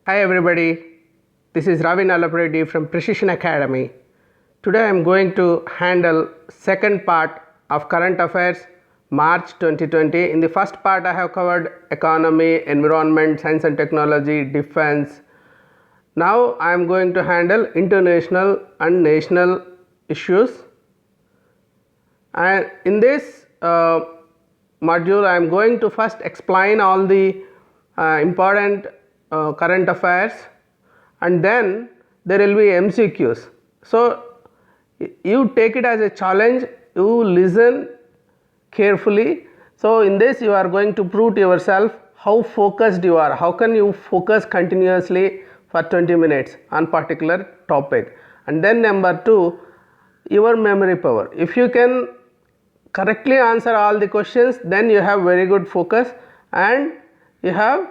Hi everybody, this is Ravi Nallapreddy from Precision Academy. Today I am going to handle second part of current affairs March 2020. In the first part I have covered economy, environment, science and technology, defense. Now I am going to handle international and national issues. And in this module I am going to first explain all the important current affairs, and then there will be MCQs. So you take it as a challenge, you listen carefully. So in this you are going to prove to yourself how focused you are, how can you focus continuously for 20 minutes on particular topic. And then number 2, your memory power. If you can correctly answer all the questions, then you have very good focus and you have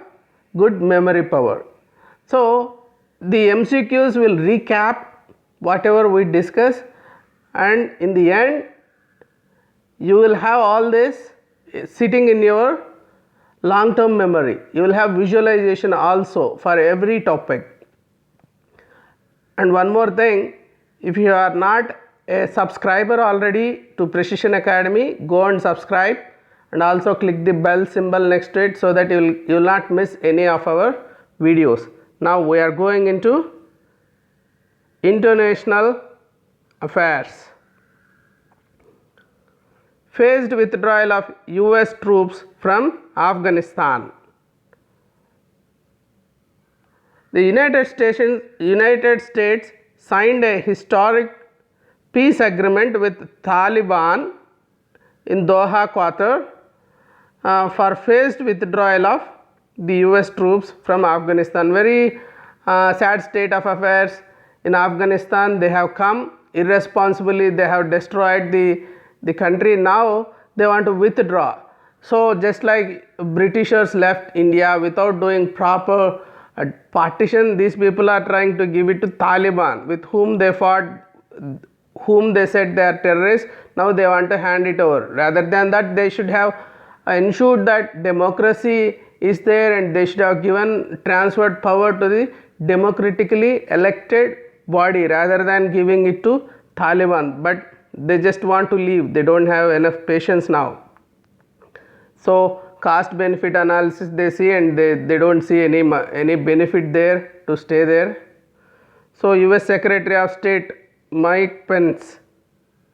good memory power. So the MCQs will recap whatever we discuss, and in the end you will have all this sitting in your long term memory. You will have visualization also for every topic. And one more thing, if you are not a subscriber already to Precision Academy, go and subscribe and also click the bell symbol next to it so that you will not miss any of our videos. Now we are going into international affairs. Phased withdrawal of US troops from Afghanistan. The United States signed a historic peace agreement with Taliban in Doha, Qatar for phased withdrawal of the US troops from Afghanistan. Very sad state of affairs in Afghanistan. They have come irresponsibly, they have destroyed the country. Now they want to withdraw. So just like Britishers left India without doing proper partition, these people are trying to give it to Taliban, with whom they fought, whom they said they are terrorists. Now they want to hand it over. Rather than that, they should have ensured that democracy is there, and they should have transferred power to the democratically elected body rather than giving it to Taliban. But they just want to leave. They don't have enough patience now. So cost benefit analysis they see, and they don't see any benefit there to stay there. So US Secretary of State Mike Pence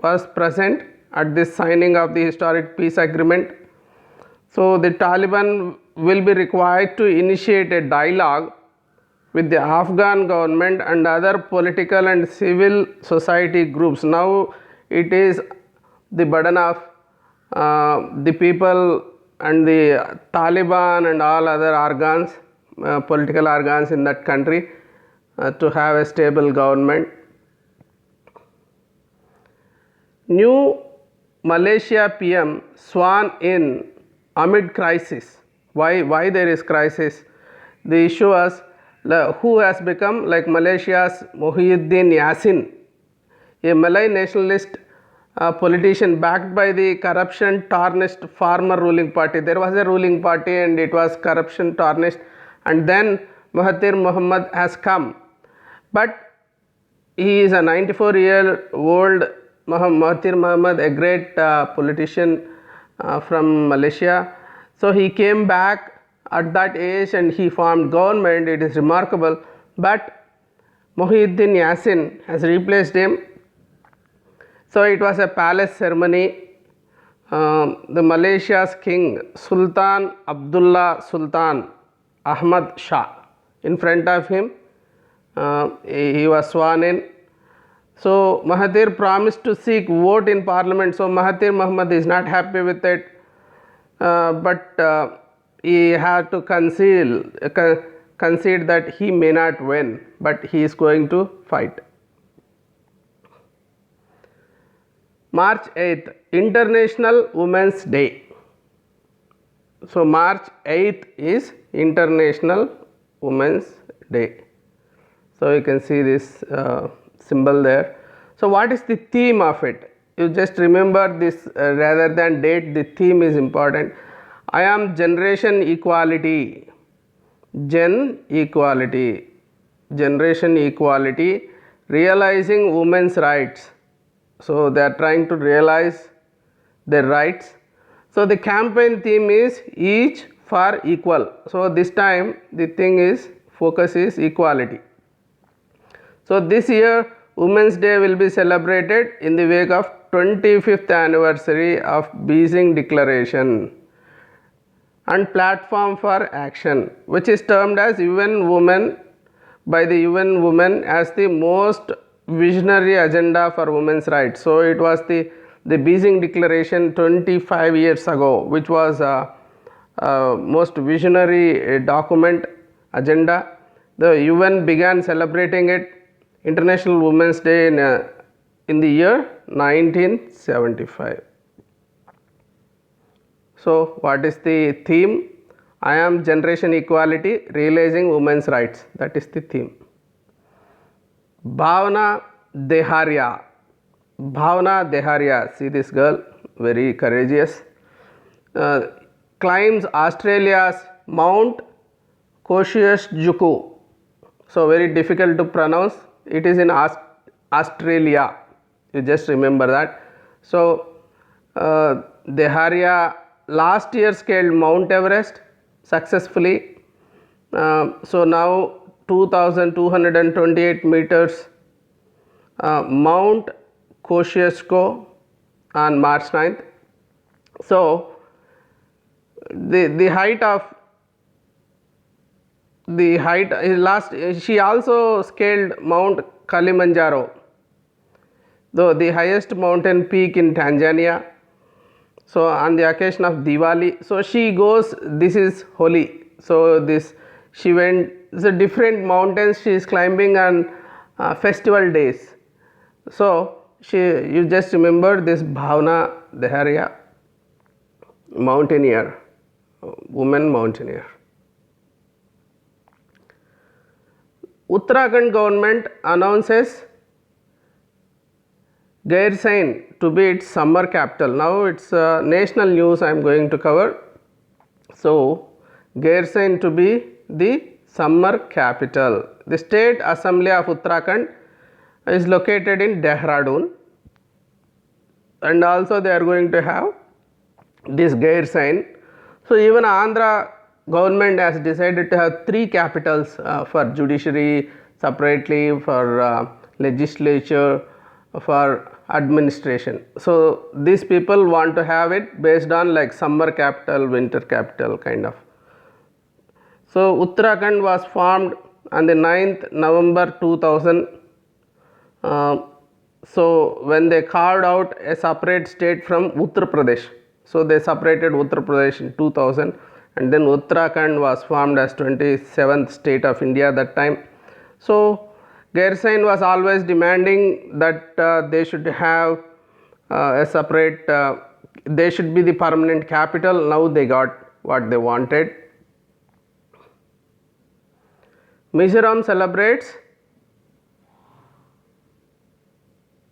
was present at this signing of the historic peace agreement. So the Taliban will be required to initiate a dialogue with the Afghan government and other political and civil society groups. Now it is the burden of the people and the Taliban and all other organs, political organs in that country, to have a stable government. New Malaysia PM sworn in amid crisis. Why there is crisis? The issue was who has become like Malaysia's Muhyiddin Yassin, a Malay nationalist politician backed by the corruption tarnished former ruling party. There was a ruling party and it was corruption tarnished, and then Mahathir Mohamad has come. But he is a 94-year-old Mahathir Mohamad, a great politician from Malaysia. So he came back at that age and he formed government. It is remarkable. But Muhyiddin Yassin has replaced him. So it was a palace ceremony. The Malaysia's king Sultan Abdullah Sultan Ahmad Shah, in front of him he was sworn in. So Mahathir promised to seek vote in parliament. So Mahathir Mohamad is not happy with it, but he had to concede that he may not win, but he is going to fight. March 8th, International Women's Day. So March 8th is International Women's Day. So you can see this symbol there. So what is the theme of it? You just remember this rather than date, the theme is important. I am generation equality. Gen equality, generation equality, realizing women's rights. So they are trying to realize their rights. So the campaign theme is each for equal. So this time the thing is focus is equality. So this year Women's Day will be celebrated in the wake of 25th anniversary of Beijing Declaration and Platform for Action, which is termed as UN Women by the UN Women as the most visionary agenda for women's rights. So it was the Beijing Declaration 25 years ago, which was most visionary document agenda. The UN began celebrating it, International Women's Day, in the year 1975. So what is the theme? I am generation equality, realizing women's rights. That is the theme. Bhavna Deharia. Bhavna Deharia, see this girl, very courageous. Climbs Australia's Mount Kosciuszko. So very difficult to pronounce. It is in Australia. You just remember that. So Deharia last year scaled Mount Everest successfully. So now 2228 meters Mount Kosciuszko on March 9th. So the height is last, she also scaled Mount Kilimanjaro, though the highest mountain peak in Tanzania. So on the occasion of Diwali, so she goes, this is Holi, so this she went, the different mountains she is climbing on festival days. So you just remember this Bhavna Deharia, mountaineer, woman mountaineer. Uttarakhand government announces Gairsain to be its summer capital. Now it's national news I am going to cover. So Gairsain to be the summer capital. The State Assembly of Uttarakhand is located in Dehradun, and also they are going to have this Gairsain. So even Andhra government has decided to have 3 capitals for judiciary separately, for legislature, for administration. So these people want to have it based on like summer capital, winter capital kind of. So Uttarakhand was formed on the 9th November 2000. So when they carved out a separate state from Uttar Pradesh. So they separated Uttar Pradesh in 2000, and then Uttarakhand was formed as 27th state of India that time. So Gairsain was always demanding that they should have a separate, they should be the permanent capital. Now they got what they wanted. Mizoram celebrates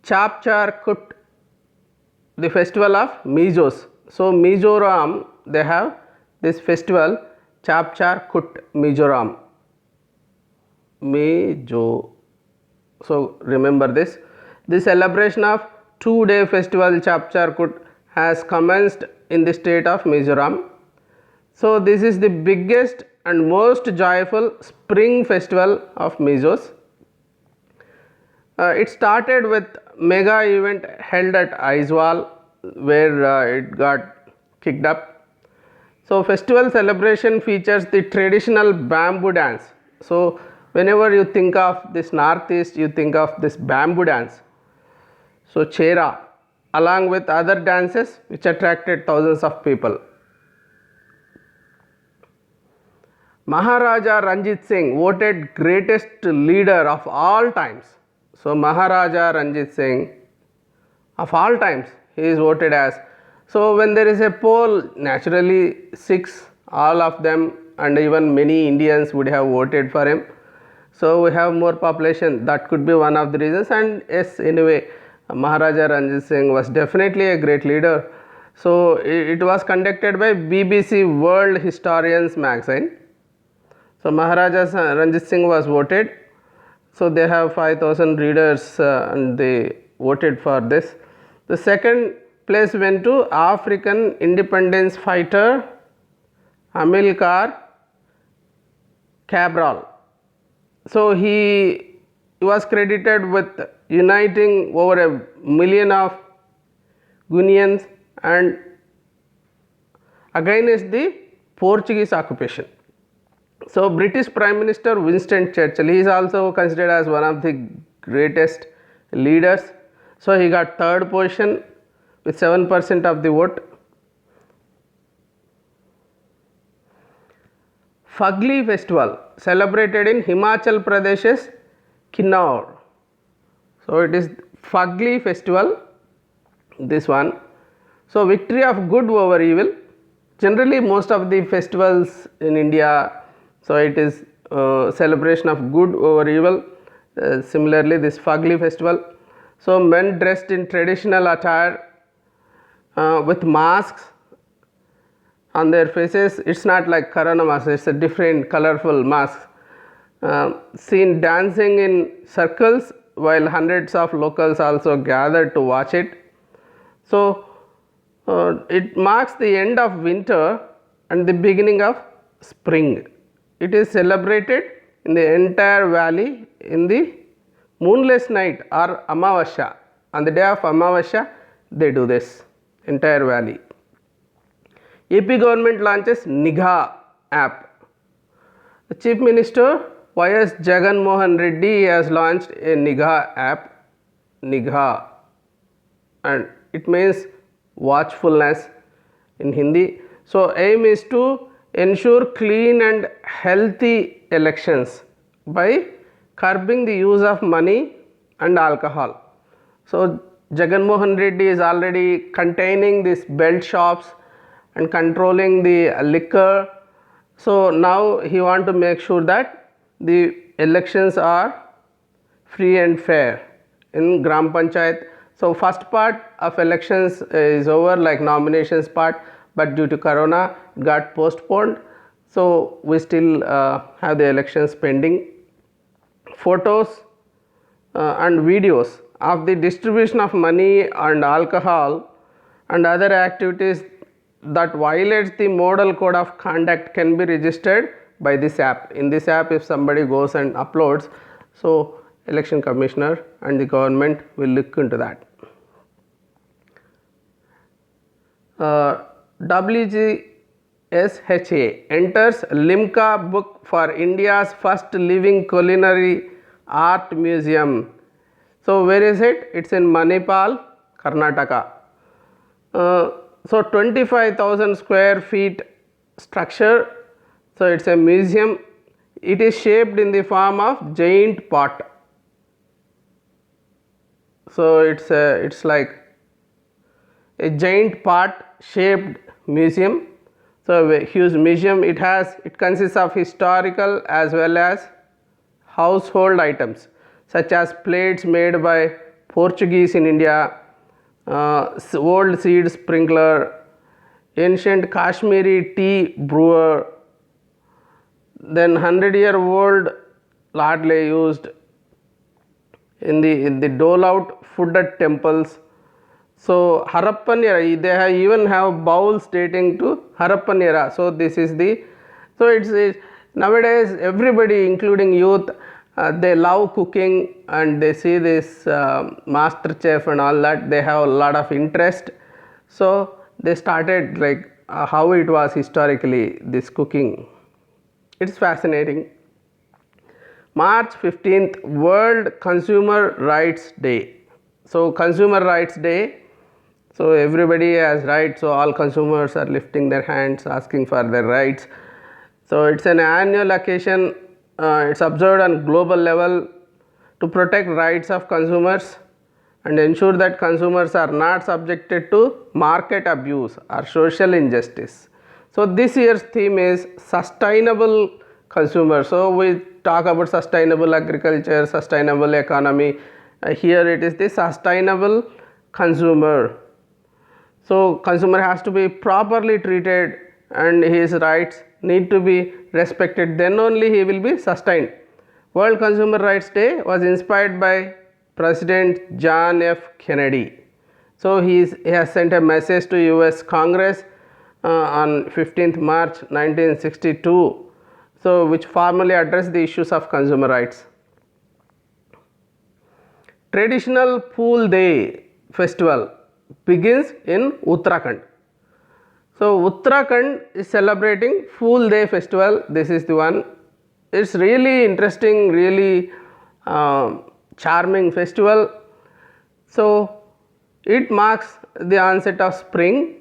Chapchar Kut, the festival of Mizos. So Mizoram, they have this festival Chapchar Kut, Mizoram. So remember this. The celebration of 2-day festival Chapchar Kut has commenced in the state of Mizoram. So this is the biggest and most joyful spring festival of Mizos. It started with mega event held at Aizawl, where it got kicked up. So festival celebration features the traditional bamboo dance. So whenever you think of this northeast, you think of this bamboo dance. So Chera, along with other dances which attracted thousands of people. Maharaja Ranjit Singh voted greatest leader of all times. So Maharaja Ranjit Singh of all times, he is voted as. So when there is a poll, naturally Sikhs, all of them, and even many Indians would have voted for him. So we have more population, that could be one of the reasons. And yes, anyway, Maharaja Ranjit Singh was definitely a great leader. So it was conducted by BBC World Historians magazine. So Maharaja Ranjit Singh was voted. So they have 5,000 readers and they voted for this. The second place went to African independence fighter Amilcar Cabral. So he was credited with uniting over a million of Guineans and against the Portuguese occupation. So British Prime Minister Winston Churchill, he is also considered as one of the greatest leaders. So he got third position with 7% of the vote. Fagli festival celebrated in Himachal Pradesh's Kinnaur. So it is Fagli festival, this one. So victory of good over evil. Generally most of the festivals in India, so it is celebration of good over evil. Similarly this Fagli festival. So men dressed in traditional attire with masks on their faces. It's not like Corona mask, it's a different colorful mask. Seen dancing in circles while hundreds of locals also gathered to watch it. So it marks the end of winter and the beginning of spring. It is celebrated in the entire valley in the moonless night or Amavasya. On the day of Amavasya, they do this, entire valley. AP government launches Nigha app. The Chief Minister Y.S. Jagan Mohan Reddy has launched a Nigha app, Nigha, and it means watchfulness in Hindi. So aim is to ensure clean and healthy elections by curbing the use of money and alcohol. So Jagan Mohan Reddy is already containing these belt shops and controlling the liquor. So now he want to make sure that the elections are free and fair in Gram Panchayat. So first part of elections is over, like nominations part, but due to Corona it got postponed. So we still have the elections pending. Photos and videos of the distribution of money and alcohol and other activities that violates the model code of conduct can be registered by this app. In this app, if somebody goes and uploads, so election commissioner and the government will look into that. WGSHA enters Limca book for India's first living culinary art museum. So where is it? It's in Manipal, Karnataka. So 25,000 square feet structure. So it's a museum. It is shaped in the form of giant pot. So it's like a giant pot shaped museum. So a huge museum. It consists of historical as well as household items such as plates made by Portuguese in India, old seed sprinkler, ancient Kashmiri tea brewer, then 100-year-old ladle used in the dole out food at temples. So Harappan era, they even have bowls dating to Harappan era. So this is it's nowadays everybody including youth, they love cooking and they see this master chef and all that, they have a lot of interest. So they started like how it was historically, this cooking. It's fascinating. March 15th, World Consumer Rights Day. So Consumer Rights Day, so everybody has rights, so all consumers are lifting their hands asking for their rights. So it's an annual occasion, it's observed on global level to protect rights of consumers and ensure that consumers are not subjected to market abuse or social injustice. So this year's theme is sustainable consumer. So we talk about sustainable agriculture, sustainable economy. Here it is the sustainable consumer. So consumer has to be properly treated and his rights need to be respected, then only he will be sustained. World Consumer Rights Day was inspired by President John F. Kennedy. So he has sent a message to US Congress on 15th March 1962, so which formally addressed the issues of consumer rights. Traditional Phool Day festival begins in Uttarakhand. So Uttarakhand is celebrating Phool Day festival. This is the one. It's really interesting, really charming festival. So it marks the onset of spring.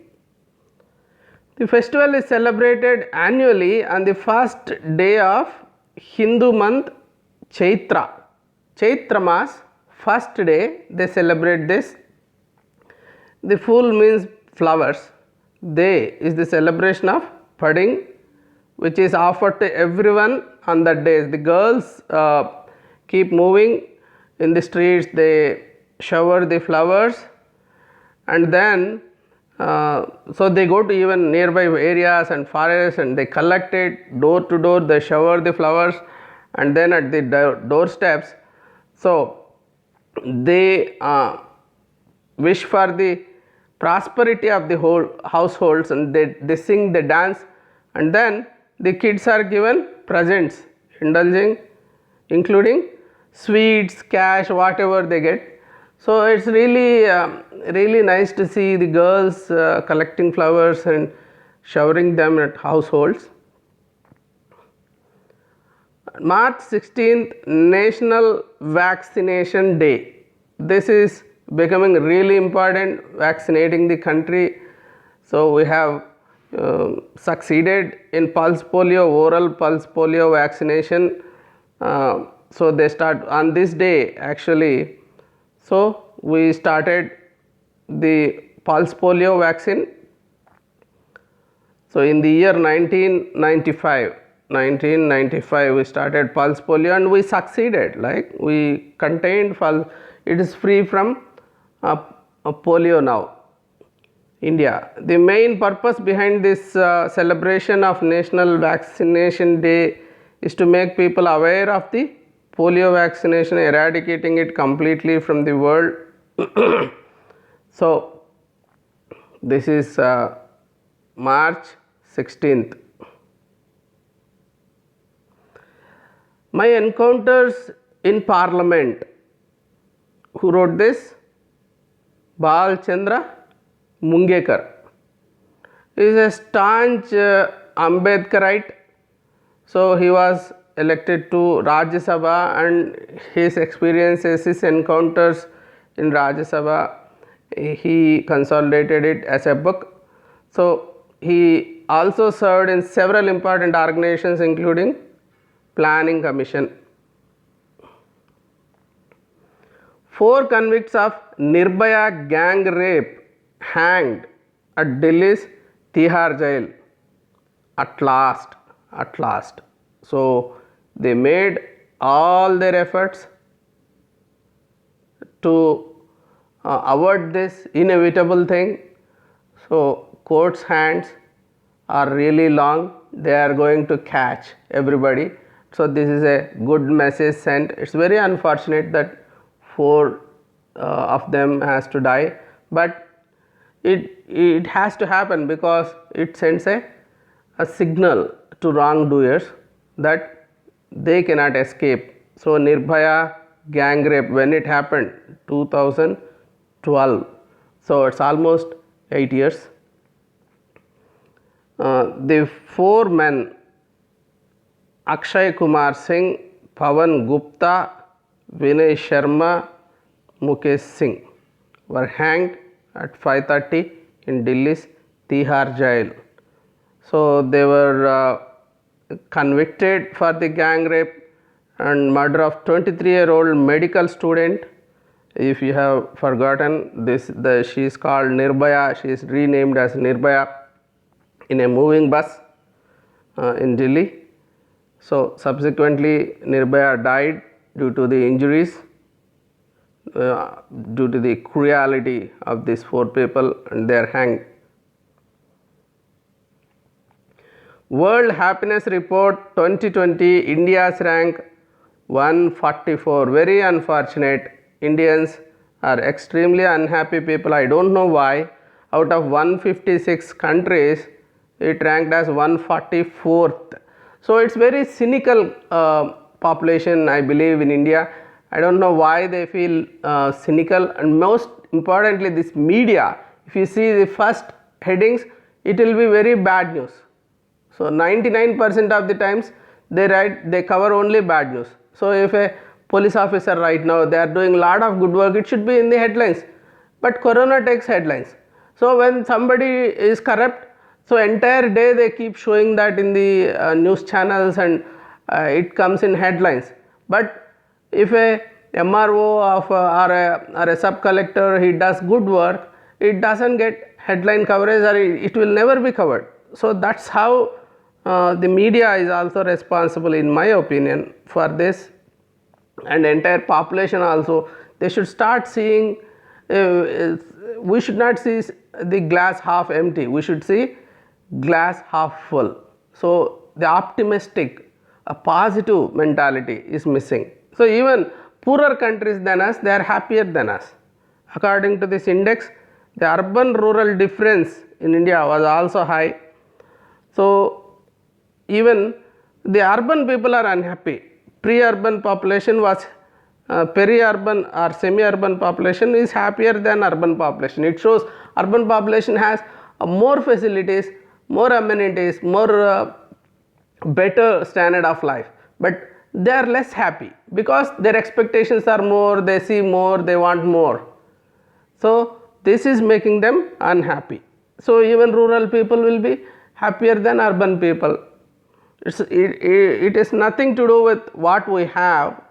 The festival is celebrated annually on the first day of Hindu month Chaitra. Chaitra Mas, first day they celebrate this. The Phool means flowers. Day is the celebration of budding, which is offered to everyone on that day. The girls keep moving in the streets, they shower the flowers, and then so they go to even nearby areas and forests and they collect it door to door, they shower the flowers, and then at the doorsteps, so they wish for the prosperity of the whole households, and they sing, they dance, and then the kids are given presents, indulging, including sweets, cash, whatever they get. So it's really really nice to see the girls collecting flowers and showering them at households. March 16th, National Vaccination Day. This is becoming really important, vaccinating the country. So we have succeeded in pulse polio, oral pulse polio vaccination. So they start on this day actually. So we started the pulse polio vaccine. So in the year 1995 we started pulse polio, and we succeeded, like we contained pulse. It is free from polio now, India. The main purpose behind this celebration of National Vaccination Day is to make people aware of the polio vaccination, eradicating it completely from the world. So this is March 16th. My encounters in Parliament. Who wrote this? Bal Chandra Mungekar. He is a staunch Ambedkarite. So he was elected to Rajya Sabha, and his experiences, his encounters in Rajya Sabha, he consolidated it as a book. So he also served in several important organizations, including Planning Commission. 4 convicts of Nirbhaya gang rape hanged at Delhi's Tihar jail. At last. So they made all their efforts to avoid this inevitable thing. So court's hands are really long, they are going to catch everybody. So this is a good message sent. It's very unfortunate that 4 of them has to die, but it has to happen because it sends a signal to wrongdoers that they cannot escape. So Nirbhaya gang rape, when it happened, 2012, so it's almost 8 years. The 4 men, Akshay Kumar Singh, Pawan Gupta, Vinay Sharma, Mukesh Singh, were hanged at 5:30 in Delhi's Tihar jail. So they were convicted for the gang rape and murder of 23-year-old medical student. If you have forgotten this, she is called Nirbhaya. She is renamed as Nirbhaya in a moving bus in Delhi. So subsequently Nirbhaya died due to the injuries, due to the cruelty of these 4 people, and they are hanged. World Happiness Report 2020, India's rank 144. Very unfortunate. Indians are extremely unhappy people. I don't know why. Out of 156 countries, it ranked as 144th. So it's very cynical population, I believe, in India. I don't know why they feel cynical, and most importantly, this media. If you see the first headings, it will be very bad news. So 99% of the times they cover only bad news. So if a police officer right now, they are doing a lot of good work, it should be in the headlines. But corona takes headlines. So when somebody is corrupt, so entire day they keep showing that in the news channels, and it comes in headlines. But if a MRO of or a sub collector, he does good work, it doesn't get headline coverage, or it will never be covered. So that's how the media is also responsible, in my opinion, for this. And entire population also, they should start seeing, we should not see the glass half empty, we should see glass half full. So the optimistic, a positive mentality is missing. So even poorer countries than us, they are happier than us. According to this index, the urban rural difference in India was also high. So even the urban people are unhappy. Pre-urban population was peri-urban or semi-urban population is happier than urban population. It shows urban population has more facilities, more amenities, more better standard of life, but they are less happy because their expectations are more, they see more, they want more. So this is making them unhappy. So even rural people will be happier than urban people. It is nothing to do with what we have.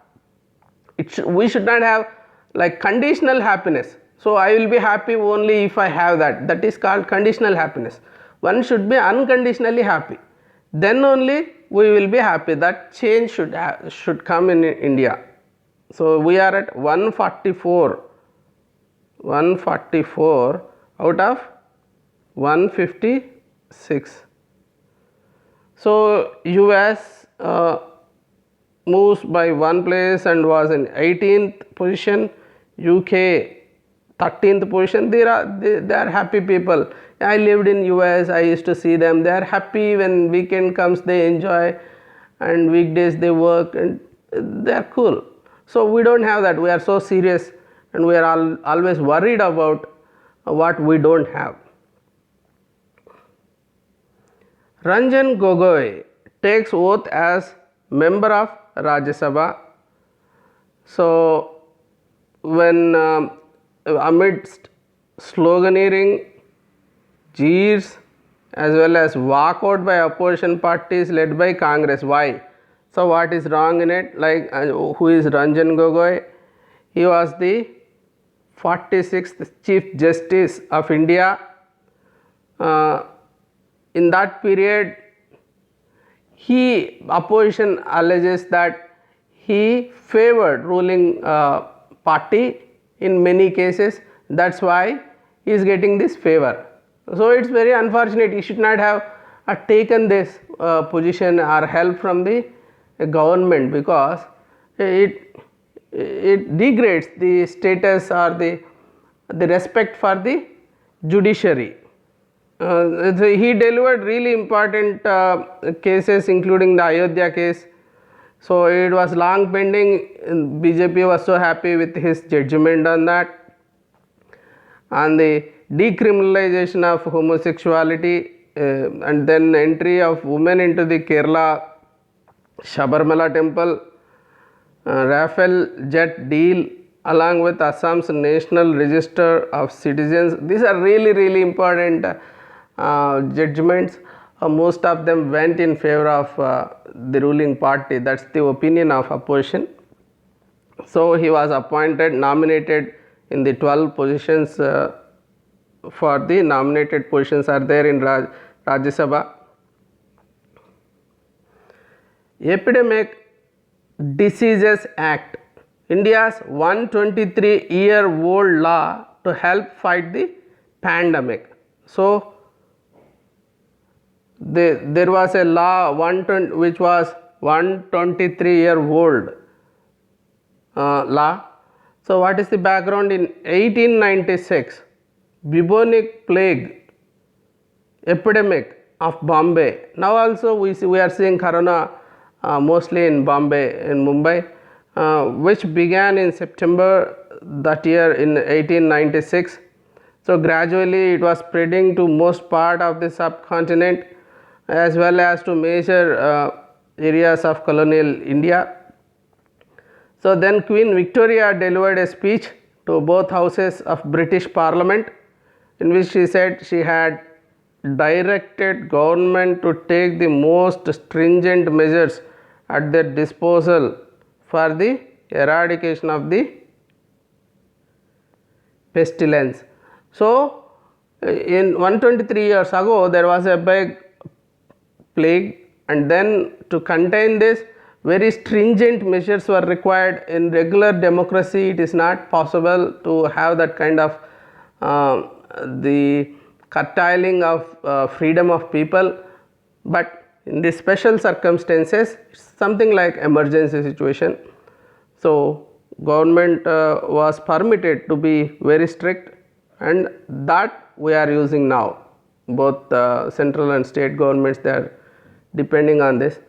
We should not have like conditional happiness. So I will be happy only if I have that. That is called conditional happiness. One should be unconditionally happy. Then only we will be happy. That change should come in India. So we are at 144 out of 156. So US moves by one place and was in 18th position. UK 13th position. They are happy people. I lived in US, I used to see them. They are happy when weekend comes, they enjoy, and weekdays they work, and they are cool. So we don't have that. We are so serious, and we are always worried about what we don't have. Ranjan Gogoi takes oath as member of Rajya Sabha. So when amidst sloganeering, jeers, as well as walkout by opposition parties led by Congress. Why? So what is wrong in it? Like who is Ranjan Gogoi? He was the 46th Chief Justice of India. In that period, opposition alleges that he favored ruling party in many cases. That's why he is getting this favor. So it's very unfortunate. He should not have taken this position or help from the government, because it degrades the status or the respect for the judiciary. He delivered really important cases, including the Ayodhya case. So it was long pending. BJP was so happy with his judgment on that. And the decriminalization of homosexuality, and then entry of women into the Kerala Sabarimala temple, Rafale jet deal, along with Assam's National Register of Citizens. These are really important judgments. Most of them went in favor of the ruling party. That's the opinion of opposition. So he was nominated in the 12 positions. For the nominated positions are there in Rajya Sabha. Epidemic Diseases Act, India's 123-year-old law to help fight the pandemic. So there was a law 120, which was 123-year-old law. So what is the background? In 1896, bubonic plague epidemic of Bombay. Now also we are seeing corona mostly in Bombay, in Mumbai, which began in September that year in 1896. So gradually it was spreading to most part of the subcontinent as well as to major areas of colonial India. So then Queen Victoria delivered a speech to both houses of British Parliament, in which she said she had directed government to take the most stringent measures at their disposal for the eradication of the pestilence. So in 123 years ago there was a big plague, and then to contain this, very stringent measures were required. In regular democracy it is not possible to have that kind of the curtailing of freedom of people, but in these special circumstances something like emergency situation. So government was permitted to be very strict, and that we are using now. Both central and state governments, they are depending on this.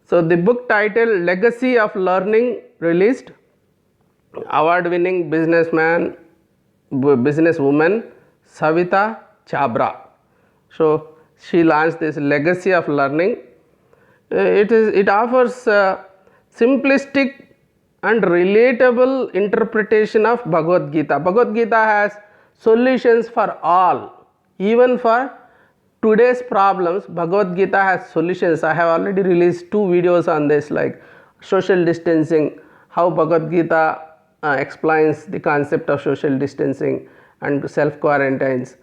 So the book title Legacy of Learning, released, award winning businesswoman Savita Chabra. So she launched this Legacy of Learning. It offers simplistic and relatable interpretation of Bhagavad Gita. Bhagavad Gita has solutions for all, even for today's problems. Bhagavad Gita has solutions. I have already released 2 videos on this, like social distancing, how Bhagavad Gita explains the concept of social distancing and self quarantines.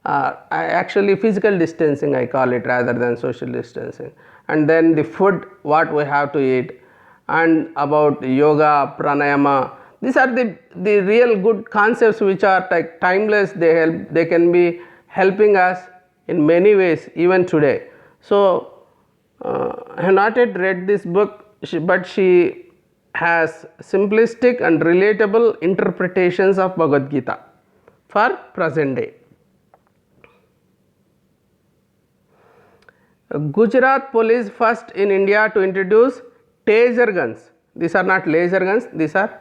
Actually physical distancing I call it rather than social distancing. And then the food, what we have to eat, and about yoga, pranayama. These are the real good concepts which are like timeless. They can be helping us in many ways even today. So I have not yet read this book, but she has simplistic and relatable interpretations of Bhagavad Gita for present day. Gujarat police first in India to introduce taser guns. These are not laser guns, these are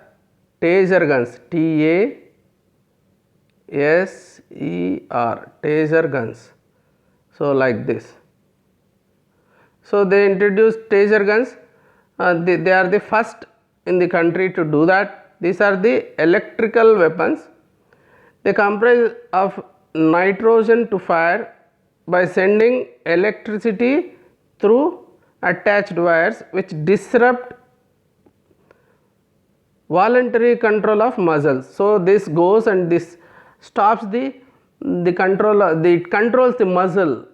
taser guns, T-A-S-E-R, taser guns. So like this. So they introduced taser guns. They are the first in the country to do that. These are the electrical weapons. They comprise of nitrogen to fire by sending electricity through attached wires, which disrupt voluntary control of muscles. So this goes and this stops the control, it controls the muscle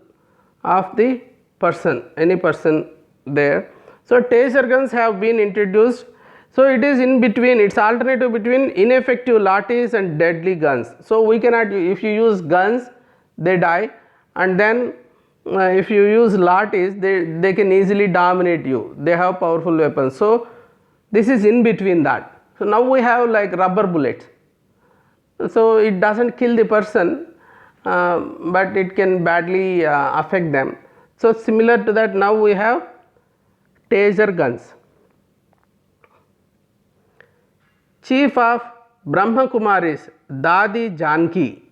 of the person, any person there. So taser guns have been introduced. So it is in between, it's alternative between ineffective lathis and deadly guns. So we cannot, if you use guns they die, and then if you use lathis they can easily dominate you, they have powerful weapons. So this is in between that. So now we have like rubber bullets. So it does not kill the person, but it can badly affect them. So similar to that, now we have taser guns. Chief of Brahma Kumaris Dadi Janki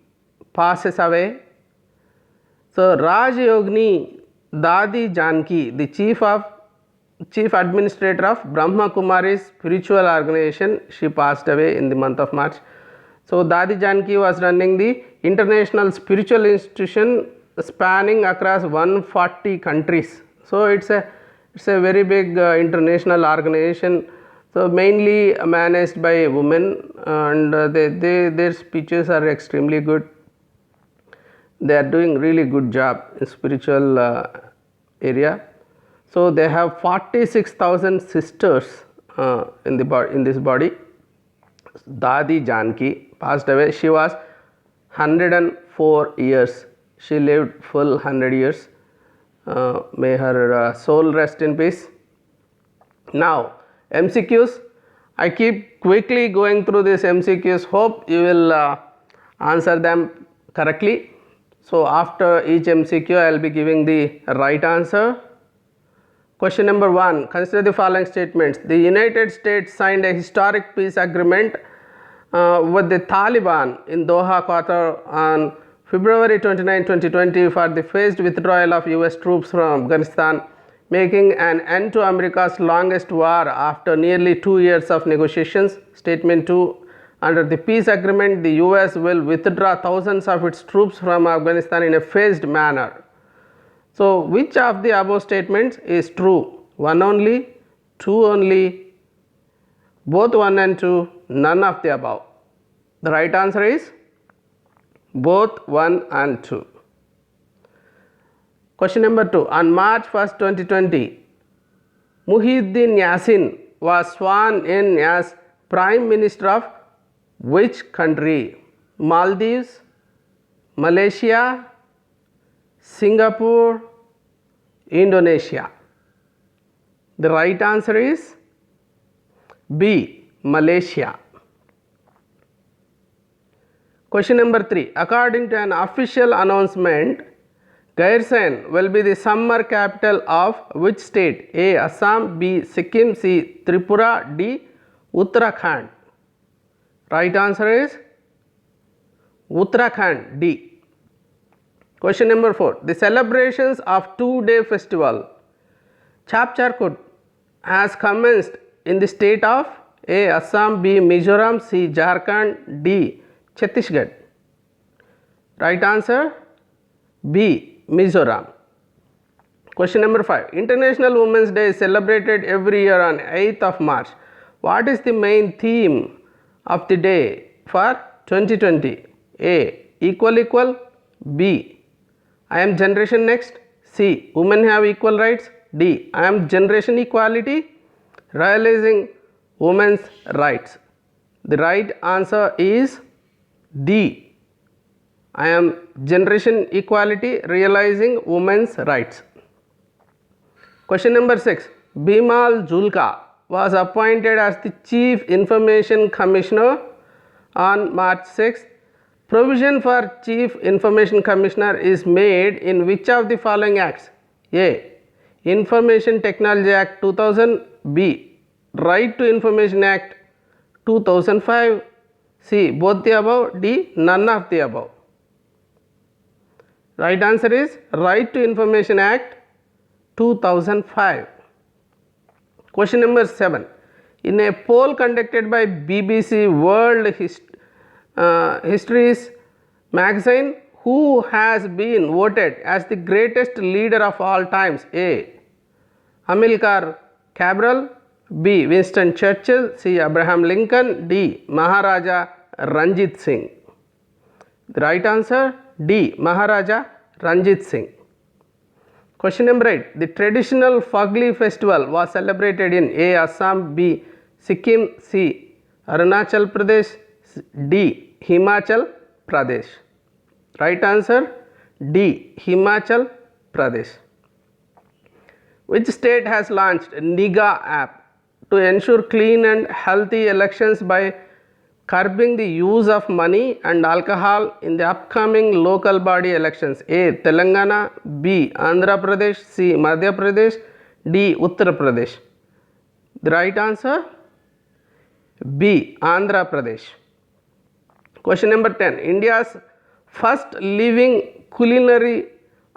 passes away. So Raj Yogini Dadi Janki, the chief administrator of Brahma Kumaris spiritual organization, she passed away in the month of March. So Dadi Janki was running the international spiritual institution spanning across 140 countries. So it's a very big international organization. So mainly managed by women, and their speeches are extremely good. They are doing really good job in spiritual area. So they have 46,000 sisters in this body. Dadi Janki passed away. She was 104 years. She lived full 100 years. May her soul rest in peace. Now, MCQs. I keep quickly going through these MCQs. Hope you will answer them correctly. So, after each MCQ, I will be giving the right answer. Question number 1. Consider the following statements. The United States signed a historic peace agreement with the Taliban in Doha, Qatar on February 29, 2020 for the phased withdrawal of US troops from Afghanistan, making an end to America's longest war after nearly 2 years of negotiations. Statement 2. Under the peace agreement, the US will withdraw thousands of its troops from Afghanistan in a phased manner. So, which of the above statements is true? 1 only, 2 only, both 1 and 2, none of the above. The right answer is both 1 and 2. Question number 2. On March 1st, 2020, Muhyiddin Yassin was sworn in as Prime Minister of which country? Maldives, Malaysia, Singapore, Indonesia. The right answer is B. Malaysia. Question number 3. According to an official announcement, Gairsine will be the summer capital of which state? A. Assam, B. Sikkim, C. Tripura, D. Uttarakhand. Right answer is Uttarakhand, D. Question number 4. The celebrations of 2-day festival Chap Charkut has commenced in the state of A. Assam, B. Mizoram, C. Jharkhand, D. Chhattisgarh. Right answer B. Mizoram. Question number 5. International Women's Day is celebrated every year on 8th of March. What is the main theme of the day for 2020? A. Equal. B. I am generation next. C. Women have equal rights. D. I am generation equality. Realizing women's rights. The right answer is D. I am generation equality, realizing women's rights. Question number 6. Bimal Julka was appointed as the Chief Information Commissioner on March 6. Provision for Chief Information Commissioner is made in which of the following acts? A. Information Technology Act 2000. B. Right to Information Act 2005. C. Both the above. D. None of the above. Right answer is Right to Information Act 2005. Question number 7. In a poll conducted by BBC World Histories magazine, who has been voted as the greatest leader of all times? A. Amilcar Cabral, B. Winston Churchill, C. Abraham Lincoln, D. Maharaja Ranjit Singh. The right answer D. Maharaja Ranjit Singh. Question number 8. The traditional Fugli festival was celebrated in A. Assam, B. Sikkim, C. Arunachal Pradesh, D. Himachal Pradesh. Right answer D. Himachal Pradesh. Which state has launched Niga app to ensure clean and healthy elections by curbing the use of money and alcohol in the upcoming local body elections? A. Telangana, B. Andhra Pradesh, C. Madhya Pradesh, D. Uttar Pradesh. The right answer B. Andhra Pradesh. Question number 10. India's first living culinary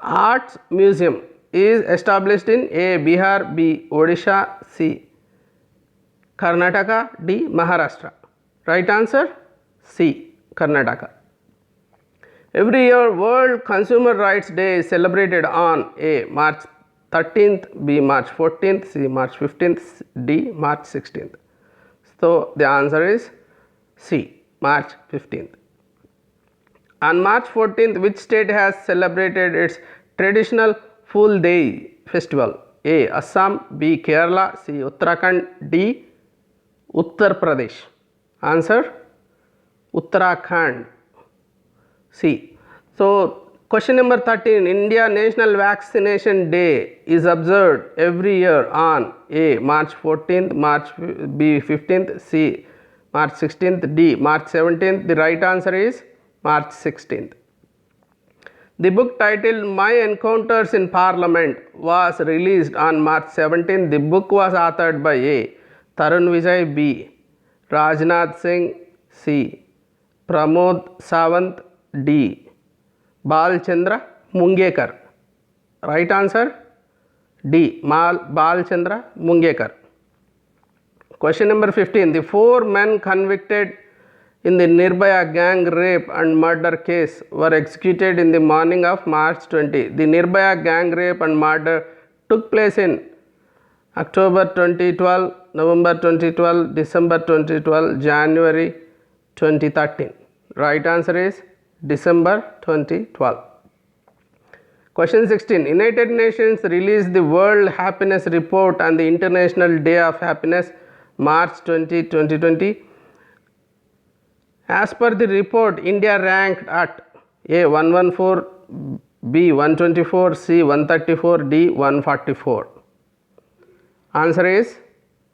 arts museum is established in A. Bihar, B. Odisha, C. Karnataka, D. Maharashtra. Right answer C. Karnataka. Every year World Consumer Rights Day is celebrated on A. March 13th, B. March 14th, C. March 15th, D. March 16th. So the answer is C. March 15th. On March 14th, which state has celebrated its traditional Full Day festival? A. Assam, B. Kerala, C. Uttarakhand, D. Uttar Pradesh. Answer Uttarakhand, C. So Question number 13. India National Vaccination Day is observed every year on A. March 14th, B. 15th, C. March 16th, D. March 17th. The right answer is March 16th. The book titled My Encounters in Parliament was released on March 17th. The book was authored by A. Tarun Vijay, B. Rajnath Singh, C. Pramod Sawant, D. Balchandra Mungekar. Right answer D. Balchandra Mungekar. Question number 15. The 4 men convicted in the Nirbhaya gang rape and murder case were executed in the morning of March 20. The Nirbhaya gang rape and murder took place in October 2012, November 2012, December 2012, January 2013. Right answer is December 2012. Question 16. United Nations released the World Happiness Report on the International Day of Happiness, March 20, 2020. As per the report, India ranked at A. 114, B. 124, C. 134, D. 144. Answer is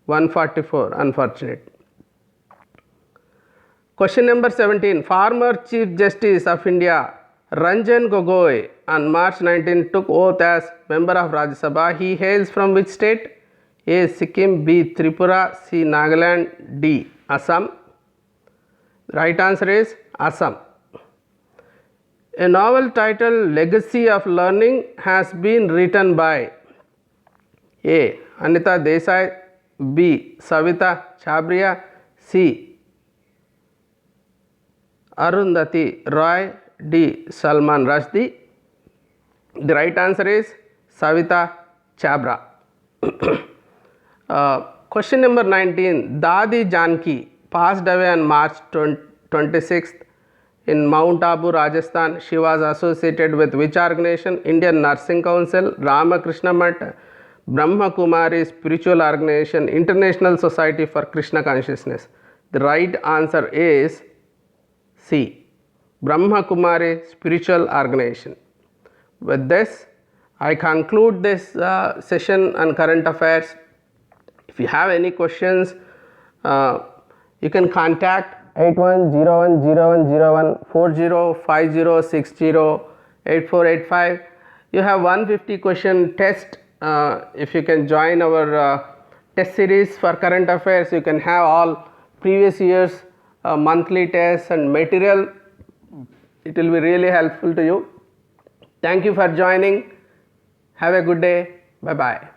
144, unfortunate. Question number 17. Former Chief Justice of India Ranjan Gogoi on March 19 took oath as member of Rajya Sabha. He hails from which state? A. Sikkim, B. Tripura, C. Nagaland, D. Assam. Right answer is Assam. A novel titled Legacy of Learning has been written by A. Anita Desai, B. Savita Chhabria, C. Arundhati Roy, D. Salman Rushdie. The right answer is Savita Chhabra. Question number 19. Dadi Janki passed away on March 26th in Mount Abu, Rajasthan. She was associated with which organization? Indian Nursing Council, Ramakrishna Math, Brahma Kumari Spiritual Organization, International Society for Krishna Consciousness. The right answer is C. Brahma Kumari Spiritual Organization. With this, I conclude this session on current affairs. If you have any questions, you can contact 810101014050608485. You have 150 question test. If you can join our test series for current affairs, you can have all previous years monthly tests and material. It will be really helpful to you. Thank you for joining. Have a good day. Bye bye.